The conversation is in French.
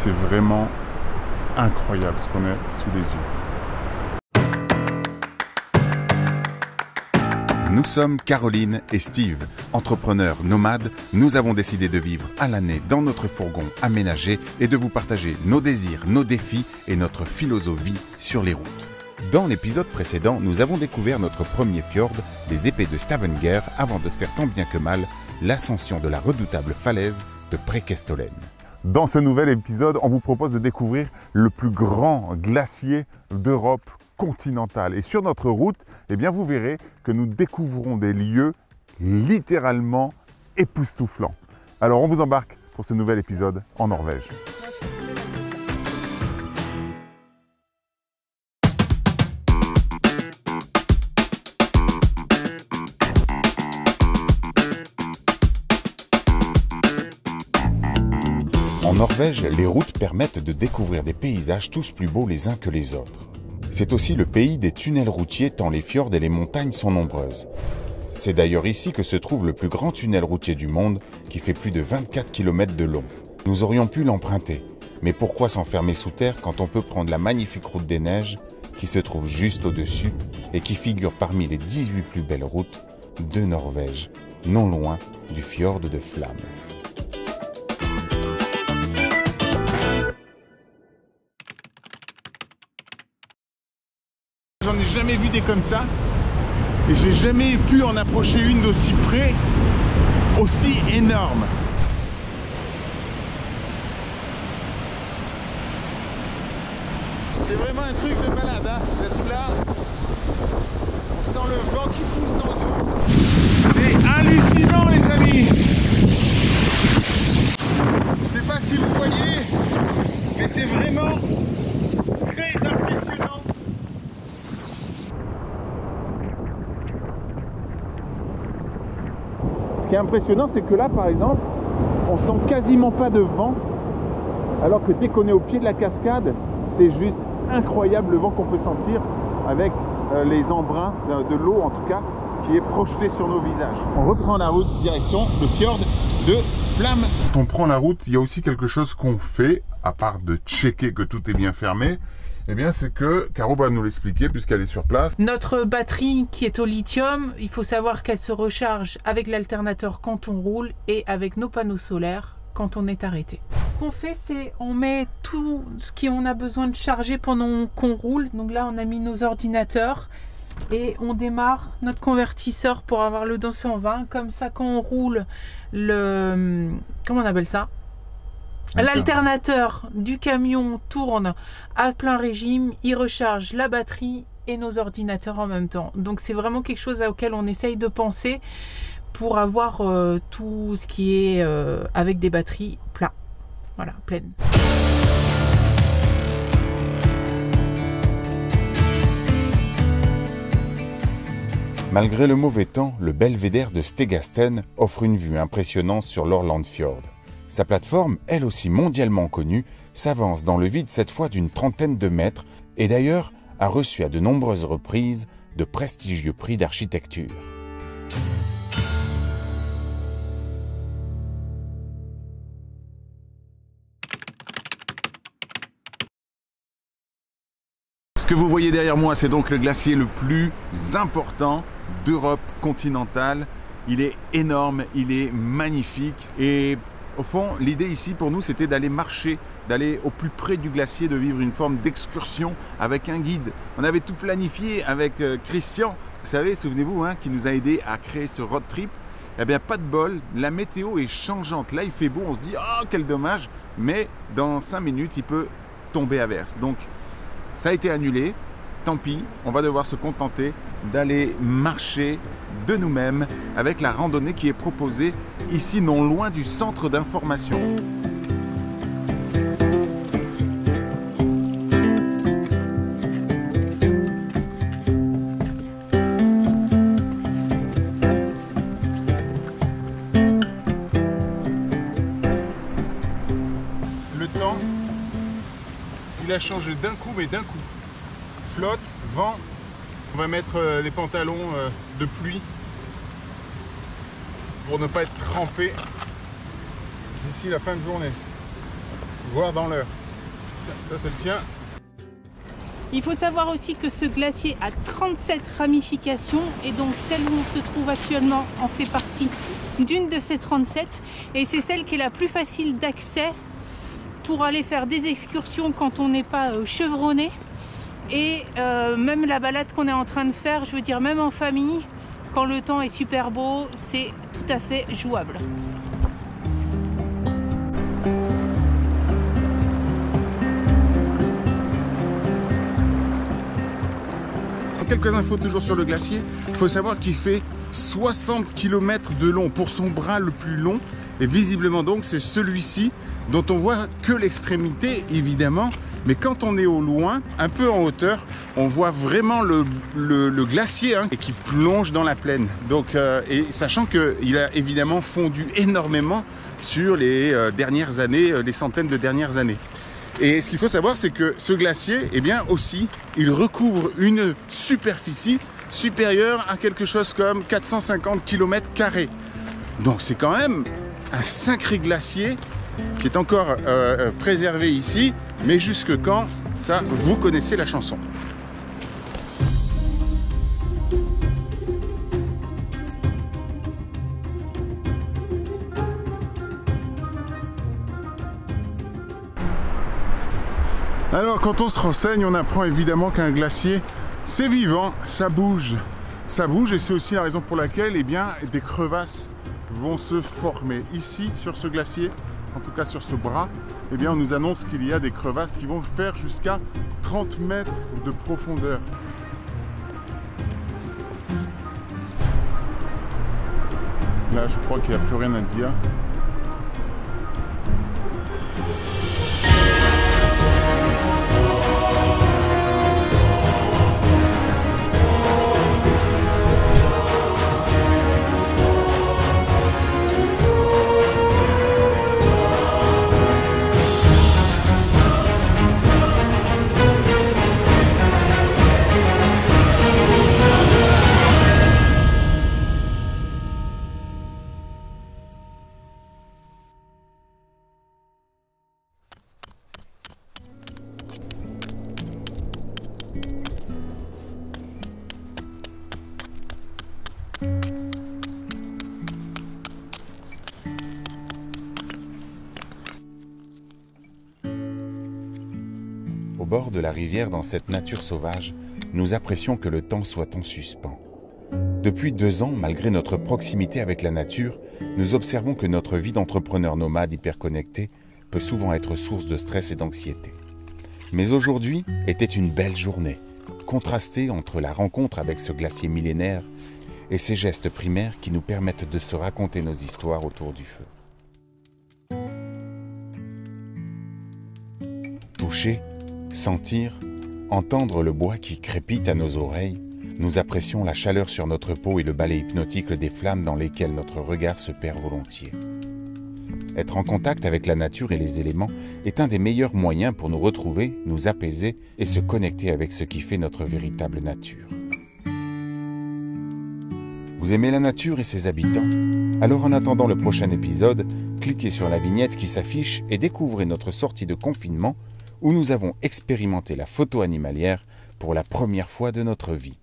C'est vraiment incroyable ce qu'on a sous les yeux. Nous sommes Caroline et Steve, entrepreneurs nomades. Nous avons décidé de vivre à l'année dans notre fourgon aménagé et de vous partager nos désirs, nos défis et notre philosophie sur les routes. Dans l'épisode précédent, nous avons découvert notre premier fjord, les épées de Stavanger, avant de faire tant bien que mal l'ascension de la redoutable falaise de Preikestolen. Dans ce nouvel épisode, on vous propose de découvrir le plus grand glacier d'Europe continentale. Et sur notre route, eh bien, vous verrez que nous découvrons des lieux littéralement époustouflants. Alors on vous embarque pour ce nouvel épisode en Norvège. En Norvège, les routes permettent de découvrir des paysages tous plus beaux les uns que les autres. C'est aussi le pays des tunnels routiers tant les fjords et les montagnes sont nombreuses. C'est d'ailleurs ici que se trouve le plus grand tunnel routier du monde qui fait plus de 24 km de long. Nous aurions pu l'emprunter, mais pourquoi s'enfermer sous terre quand on peut prendre la magnifique route des neiges qui se trouve juste au-dessus et qui figure parmi les 18 plus belles routes de Norvège, non loin du fjord de Flamme. J'en ai jamais vu des comme ça et j'ai jamais pu en approcher une d'aussi près, aussi énorme. C'est vraiment un truc de malade, hein, d'être là. On sent le vent qui pousse dans le dos. C'est hallucinant les amis. Je sais pas si vous voyez, mais c'est vraiment très impressionnant. Ce qui est impressionnant, c'est que là, par exemple, on sent quasiment pas de vent, alors que dès qu'on est au pied de la cascade, c'est juste incroyable le vent qu'on peut sentir avec les embruns de l'eau, en tout cas, qui est projeté sur nos visages. On reprend la route direction le fjord de Flamme. Quand on prend la route, il y a aussi quelque chose qu'on fait, à part de checker que tout est bien fermé. Eh bien, c'est que Caro va nous l'expliquer puisqu'elle est sur place. Notre batterie qui est au lithium, il faut savoir qu'elle se recharge avec l'alternateur quand on roule et avec nos panneaux solaires quand on est arrêté. Ce qu'on fait, c'est on met tout ce qu'on a besoin de charger pendant qu'on roule. Donc là, on a mis nos ordinateurs et on démarre notre convertisseur pour avoir le 220. Comme ça, quand on roule, comment on appelle ça ? L'alternateur du camion tourne à plein régime, il recharge la batterie et nos ordinateurs en même temps. Donc c'est vraiment quelque chose auquel on essaye de penser pour avoir tout ce qui est avec des batteries pleines. Malgré le mauvais temps, le belvédère de Stegasten offre une vue impressionnante sur l'Orlandfjord. Sa plateforme, elle aussi mondialement connue, s'avance dans le vide cette fois d'une trentaine de mètres et d'ailleurs a reçu à de nombreuses reprises de prestigieux prix d'architecture. Ce que vous voyez derrière moi, c'est donc le glacier le plus important d'Europe continentale. Il est énorme, il est magnifique et au fond, l'idée ici pour nous, c'était d'aller marcher, d'aller au plus près du glacier, de vivre une forme d'excursion avec un guide. On avait tout planifié avec Christian, vous savez, souvenez-vous, hein, qui nous a aidé à créer ce road trip. Eh bien, pas de bol, la météo est changeante. Là, il fait beau, on se dit « Oh, quel dommage !» Mais dans 5 minutes, il peut tomber à verse. Donc, ça a été annulé. Tant pis, on va devoir se contenter d'aller marcher de nous-mêmes avec la randonnée qui est proposée ici non loin du centre d'information. Le temps, il a changé d'un coup, mais d'un coup. Flotte, vent, on va mettre les pantalons de pluie pour ne pas être trempé d'ici la fin de journée. voir dans l'heure. Ça c'est le tien. Il faut savoir aussi que ce glacier a 37 ramifications et donc celle où on se trouve actuellement en fait partie d'une de ces 37 et c'est celle qui est la plus facile d'accès pour aller faire des excursions quand on n'est pas chevronné et même la balade qu'on est en train de faire, je veux dire même en famille, quand le temps est super beau, c'est tout à fait jouable. Quelques infos toujours sur le glacier. Il faut savoir qu'il fait 60 km de long pour son bras le plus long. Et visiblement donc c'est celui-ci dont on voit que l'extrémité évidemment. Mais quand on est au loin, un peu en hauteur, on voit vraiment le glacier et qui plonge dans la plaine. Donc, et sachant qu'il a évidemment fondu énormément sur les dernières années, les centaines de dernières années. Et ce qu'il faut savoir, c'est que ce glacier, eh bien aussi, il recouvre une superficie supérieure à quelque chose comme 450 km². Donc c'est quand même un sacré glacier qui est encore préservé ici, mais jusque quand, ça, vous connaissez la chanson. Alors quand on se renseigne, on apprend évidemment qu'un glacier, c'est vivant, ça bouge et c'est aussi la raison pour laquelle eh bien, des crevasses vont se former. Ici, sur ce glacier, en tout cas sur ce bras, eh bien, on nous annonce qu'il y a des crevasses qui vont faire jusqu'à 30 mètres de profondeur. Là, je crois qu'il n'y a plus rien à dire. Au bord de la rivière, dans cette nature sauvage, nous apprécions que le temps soit en suspens. Depuis 2 ans, malgré notre proximité avec la nature, nous observons que notre vie d'entrepreneur nomade hyperconnecté peut souvent être source de stress et d'anxiété. Mais aujourd'hui était une belle journée, contrastée entre la rencontre avec ce glacier millénaire et ces gestes primaires qui nous permettent de se raconter nos histoires autour du feu. Toucher, sentir, entendre le bois qui crépite à nos oreilles, nous apprécions la chaleur sur notre peau et le balai hypnotique des flammes dans lesquelles notre regard se perd volontiers. Être en contact avec la nature et les éléments est un des meilleurs moyens pour nous retrouver, nous apaiser et se connecter avec ce qui fait notre véritable nature. Vous aimez la nature et ses habitants? Alors en attendant le prochain épisode, cliquez sur la vignette qui s'affiche et découvrez notre sortie de confinement où nous avons expérimenté la photo animalière pour la première fois de notre vie.